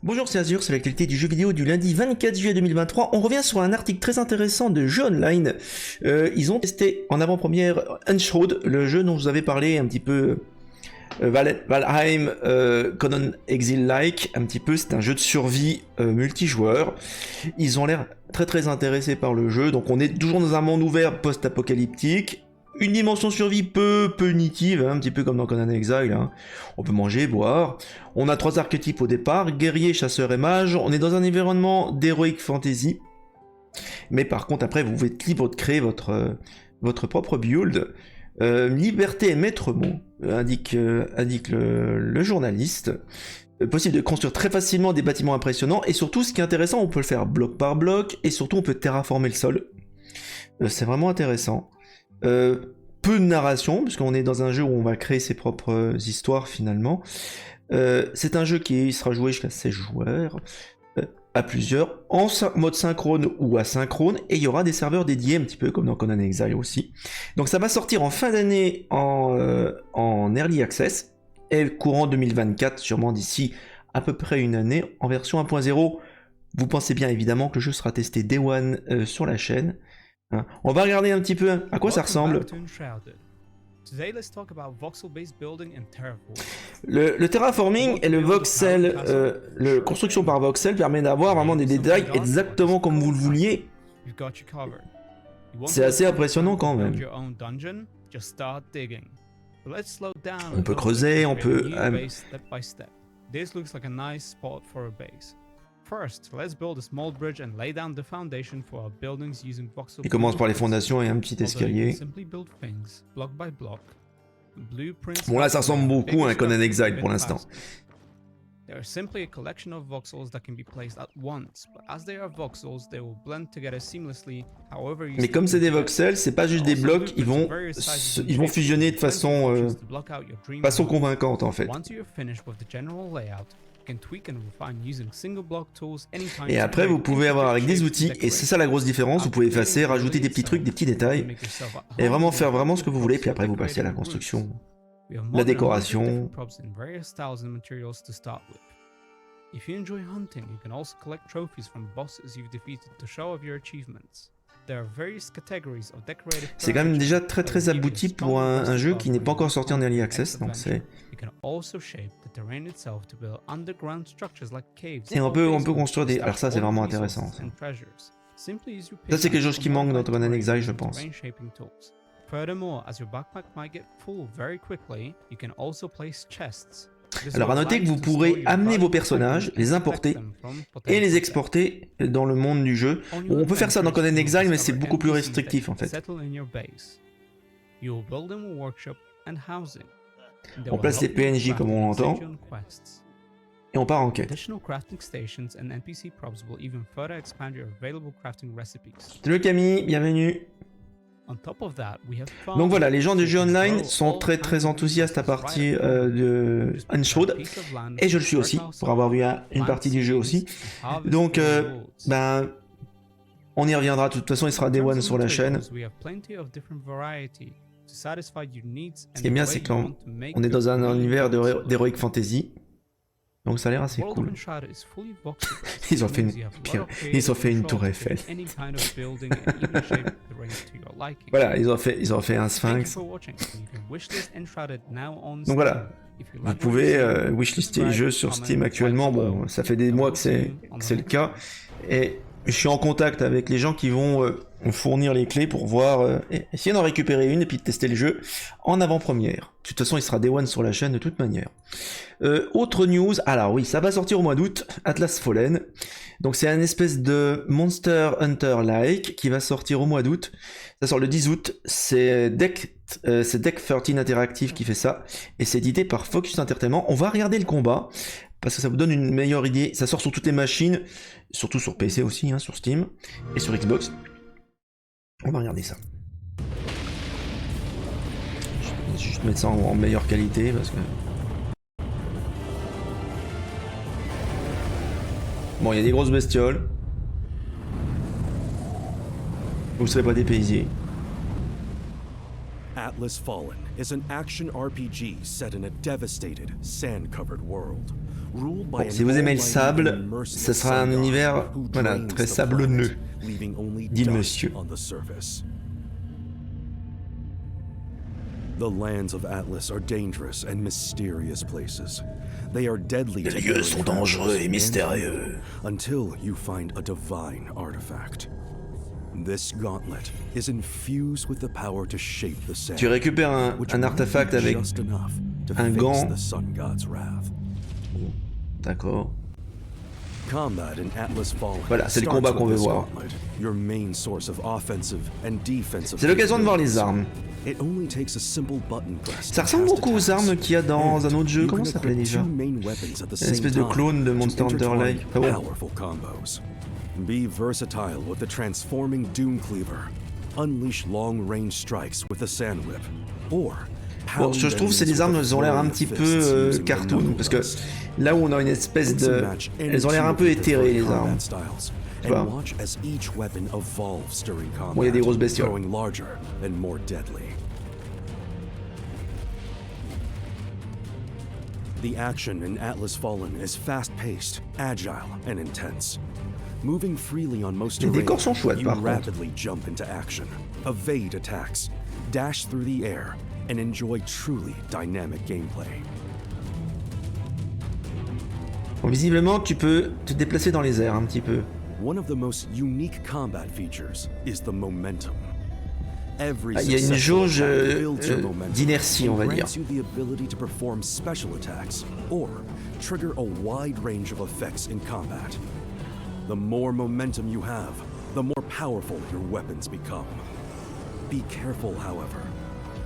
Bonjour, c'est Azur, c'est l'actualité du jeu vidéo du lundi 24 juillet 2023. On revient sur un article très intéressant de Jeux Online. Ils ont testé en avant-première Unshroud, le jeu dont je vous avais parlé un petit peu, Valheim, Conan Exile-like, un petit peu. C'est un jeu de survie multijoueur. Ils ont l'air très intéressés par le jeu, donc on est toujours dans un monde ouvert post-apocalyptique. Une dimension survie peu punitive, hein, un petit peu comme dans Conan Exile, hein. On peut manger, boire. On a 3 archétypes au départ, guerrier, chasseur et mage. On est dans un environnement d'heroic fantasy. Mais par contre, après, vous pouvez être libre de créer votre propre build. Liberté est maître mot, indique le journaliste. Possible de construire très facilement des bâtiments impressionnants. Et surtout, ce qui est intéressant, on peut le faire bloc par bloc. Et surtout, on peut terraformer le sol. C'est vraiment intéressant. Peu de narration, puisqu'on est dans un jeu où on va créer ses propres histoires finalement. C'est un jeu qui sera joué jusqu'à 16 joueurs, à plusieurs, en mode synchrone ou asynchrone, et il y aura des serveurs dédiés, un petit peu comme dans Conan Exile aussi. Donc ça va sortir en fin d'année en Early Access, et courant 2024, sûrement d'ici à peu près une année, en version 1.0. Vous pensez bien évidemment que le jeu sera testé Day One sur la chaîne. On va regarder un petit peu à quoi ça ressemble. Le terraforming et le voxel, le construction par voxel permet d'avoir vraiment des détails exactement comme vous le vouliez. C'est assez impressionnant quand même. On peut creuser, on peut... Il commence par les fondations et un petit escalier. Bon là ça ressemble beaucoup à un Conan Exile pour l'instant. Mais comme c'est des voxels, c'est pas juste des blocs, ils vont fusionner de façon convaincante en fait. Et après vous pouvez avoir avec des outils, et c'est ça la grosse différence, vous pouvez effacer, rajouter des petits trucs, des petits détails, et vraiment faire vraiment ce que vous voulez, puis après vous passez à la construction, la décoration. C'est quand même déjà très abouti pour un jeu qui n'est pas encore sorti en Early Access, donc c'est... Et on peut construire des... Alors ça c'est vraiment intéressant. Ça c'est quelque chose qui manque dans Conan Exile, je pense. Alors à noter que vous pourrez amener vos personnages, les importer et les exporter dans le monde du jeu. Bon, on peut faire ça dans Conan Exile, mais c'est beaucoup plus restrictif en fait. On place les PNJ comme on l'entend, et on part en quête. Salut Camille, bienvenue. Donc voilà, les gens de jeux online sont très enthousiastes à partir de Unshroud, et je le suis aussi, pour avoir vu une partie du jeu aussi. Donc, on y reviendra, de toute façon il sera Day One sur la chaîne. Ce qui est bien, c'est qu'on est dans un univers d'heroic fantasy. Donc ça a l'air assez cool. Ils ont fait une tour Eiffel. Voilà, ils ont fait un sphinx. Donc voilà, vous pouvez wishlister les jeux sur Steam actuellement. Bon, ça fait des mois que c'est le cas. Et je suis en contact avec les gens qui vont fournir les clés pour voir, essayer d'en récupérer une et puis de tester le jeu en avant-première. De toute façon, il sera Day One sur la chaîne de toute manière. Autre news, alors oui, ça va sortir au mois d'août, Atlas Fallen. Donc c'est un espèce de Monster Hunter-like qui va sortir au mois d'août. Ça sort le 10 août, c'est Deck 13 Interactive qui fait ça, et c'est édité par Focus Entertainment. On va regarder le combat, parce que ça vous donne une meilleure idée. Ça sort sur toutes les machines, surtout sur PC aussi, hein, sur Steam, et sur Xbox. On va regarder ça. Je vais juste mettre ça en meilleure qualité parce que... Bon, il y a des grosses bestioles. Vous ne serez pas dépaysés. Atlas Fallen is an action RPG set in a devastated, sand-covered world. Bon, si vous aimez le sable, ce sera un univers voilà, très sablonneux, dit le monsieur. The lands of Atlas are dangerous and mysterious places. They are deadly. Les lieux sont dangereux et mystérieux. Until you find a divine artifact. This gauntlet is infused with the power to shape the sand. Tu récupères un artefact avec un gant. D'accord. Voilà, c'est le combat qu'on veut voir. C'est l'occasion de voir les armes. Ça ressemble beaucoup aux armes qu'il y a dans un autre jeu. Comment ça s'appelait déjà? Une espèce de clone de Monster Hunter-like. Ah bon. Be versatile with the transforming Doom Cleaver. Unleash long-range strikes with the Sand Whip. Or bon, je trouve que c'est des armes, elles ont l'air un petit peu cartoon, parce que là où on a une espèce de... Elles ont l'air un peu éthérées, les armes. Tu vois. Bon, il y a des grosses bestioles. The action in Atlas Fallen is fast-paced, agile, and intense. Moving freely on most terrain, you rapidly jump into action, evade attacks, dash through the air, and enjoy truly dynamic gameplay. Bon, visiblement, tu peux te déplacer dans les airs un petit peu. One of the most unique combat features is the momentum. Il y a une jauge d'inertie, on va dire. The more momentum you have, the more powerful your weapons become. Be careful, however,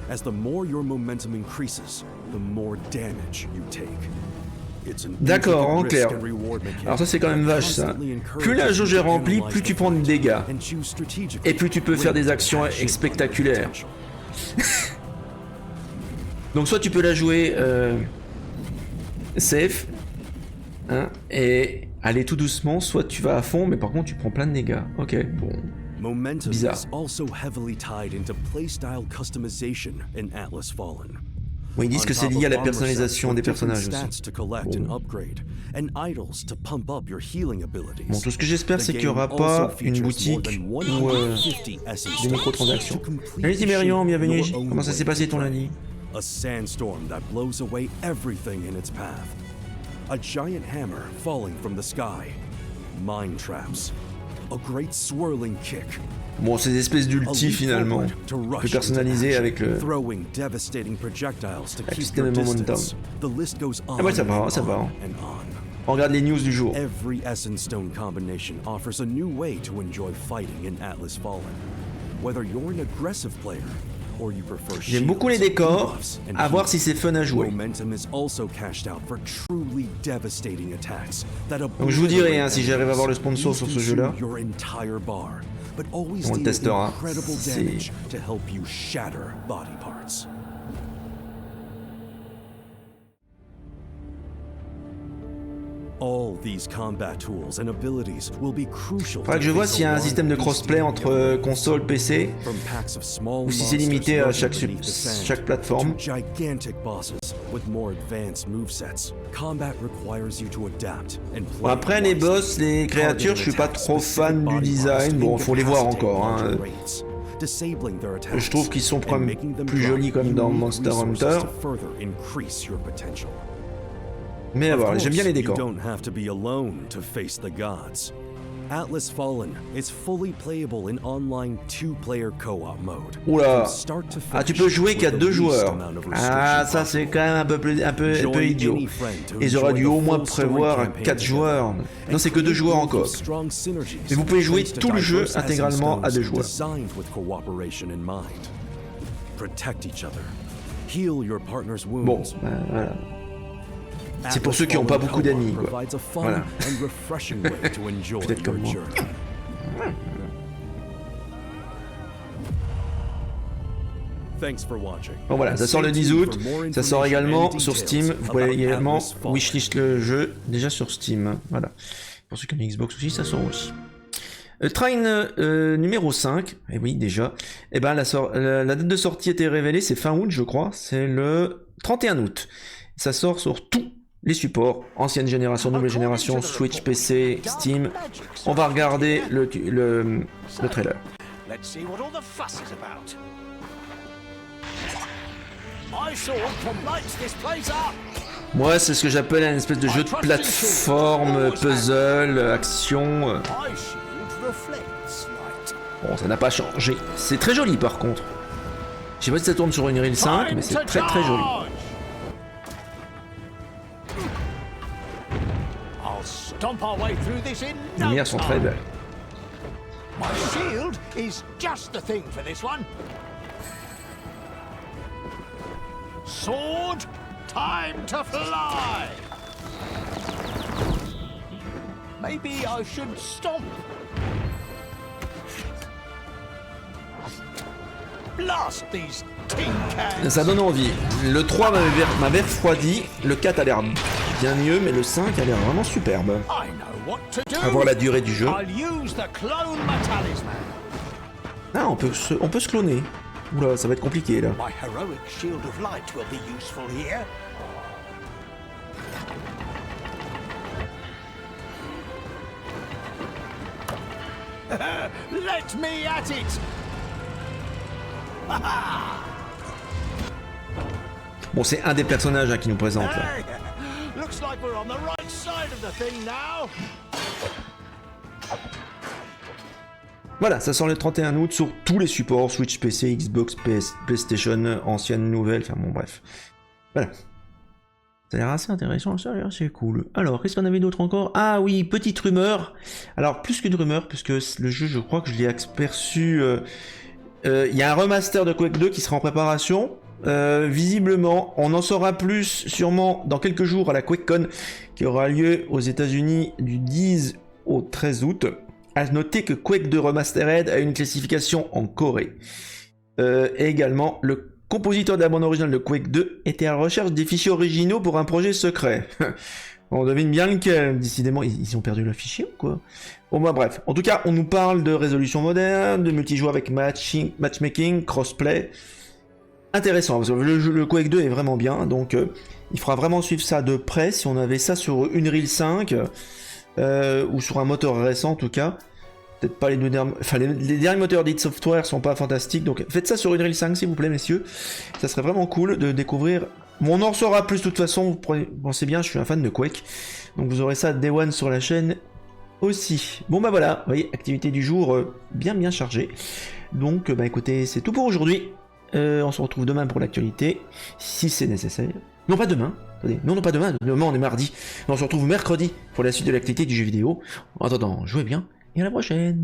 as the more your momentum increases, the more damage you take. D'accord, en clair. Alors ça c'est quand même vache ça. Plus la jauge est remplie, plus tu prends de dégâts. Et plus tu peux faire des actions spectaculaires. Donc soit tu peux la jouer safe, hein, et aller tout doucement, soit tu vas à fond, mais par contre tu prends plein de dégâts. Ok, bon. Bizarre. Bon, ils disent que c'est lié à la personnalisation des personnages aussi. Bon, tout ce que j'espère, c'est qu'il n'y aura pas une boutique ou des microtransactions. Salut Timérion, bienvenue. Comment ça s'est passé ton lundi? A sandstorm that blows away everything in its path. A giant hammer falling from the sky. Mine traps. A great swirling kick. Bon, c'est des espèces d'ulti finalement, que personnaliser avec le système de momentum. Ah ouais, ça va, ça va. On regarde les news du jour. Every Essence Stone combination offers a new way to enjoy fighting in Atlas Fallen. Whether you're an aggressive player or you prefer J'aime beaucoup les décors, à voir si c'est fun à jouer. Donc je vous dirai hein, si j'arrive à avoir le sponsor sur ce jeu-là. On le testera. Faudra que je vois s'il y a un système de crossplay entre console, PC, ou si c'est limité à chaque plateforme. Bon, après les boss, les créatures, je suis pas trop fan du design. Bon, faut les voir encore. Hein. Je trouve qu'ils sont plus jolis comme dans Monster Hunter. Mais voilà, j'aime bien les décors. Atlas Fallen is fully playable in online 2-player co-op mode. Oula. Ah, tu peux jouer qu'à 2 joueurs. Ah, ça c'est quand même un peu idiot. Ils auraient dû au moins prévoir 4 joueurs. Non, c'est que 2 joueurs en coop. Mais vous pouvez jouer tout le jeu intégralement à 2 joueurs. Bon, voilà. C'est pour ceux qui n'ont pas beaucoup d'amis, quoi. Voilà. Peut-être comme moi. Bon voilà, ça sort le 10 août, ça sort également sur Steam, vous pouvez également wishlist le jeu déjà sur Steam, voilà. Pour ceux qui ont une Xbox aussi, ça sort aussi. Train numéro 5, et oui déjà, et ben la date de sortie était révélée, c'est fin août je crois, c'est le 31 août. Ça sort sur tous les supports, ancienne génération, nouvelle génération, Switch, PC, Steam. On va regarder le trailer. Moi, c'est ce que j'appelle un espèce de jeu de plateforme, puzzle, action. Bon, ça n'a pas changé. C'est très joli par contre. Je sais pas si ça tourne sur une Unreal 5, mais c'est très très joli. Les lumières sont très belles. Sword, time to fly. Maybe I should stop. Blast these tin cans. Ça donne envie. Le 3 m'avait refroidi, le 4 a l'air bien mieux, mais le 5 a l'air vraiment superbe. À voir la durée du jeu. Ah, on peut se cloner. Oula, ça va être compliqué là. Let me at it. Bon, c'est un des personnages qui nous présente là. Hey, looks like we're on the right side of the thing now. Voilà, ça sort le 31 août sur tous les supports, Switch, PC, Xbox, PlayStation, ancienne, nouvelle, enfin bon bref. Voilà. Ça a l'air assez intéressant, ça a l'air assez cool. Alors, qu'est-ce qu'on avait d'autre encore? Ah oui, petite rumeur. Alors, plus qu'une rumeur, puisque le jeu, je crois que je l'ai aperçu... Il y a un remaster de Quake 2 qui sera en préparation. Visiblement, on en saura plus sûrement dans quelques jours à la QuakeCon qui aura lieu aux États-Unis du 10 au 13 août. À noter que Quake 2 Remastered a une classification en Corée. Et également, le compositeur de la bande originale de Quake 2 était à la recherche des fichiers originaux pour un projet secret. On devine bien lequel. Décidément, ils ont perdu le fichier ou quoi? Bon bah bref. En tout cas, on nous parle de résolution moderne, de multijoueur avec matchmaking, crossplay. Intéressant, parce que le Quake 2 est vraiment bien, donc il faudra vraiment suivre ça de près. Si on avait ça sur Unreal 5... ou sur un moteur récent en tout cas, peut-être pas les deux derniers, enfin les derniers moteurs d'id Software sont pas fantastiques, donc faites ça sur Unreal 5 s'il vous plaît messieurs, ça serait vraiment cool de découvrir. Bon, on en saura plus de toute façon, vous pensez bien, je suis un fan de Quake, donc vous aurez ça Day One sur la chaîne aussi. Bon bah voilà, vous voyez, activité du jour bien chargée, donc bah écoutez, c'est tout pour aujourd'hui, on se retrouve demain pour l'actualité, si c'est nécessaire. Non, pas demain. Attendez, non, pas demain. Demain, on est mardi. Non, on se retrouve mercredi pour la suite de l'activité du jeu vidéo. En attendant, jouez bien et à la prochaine.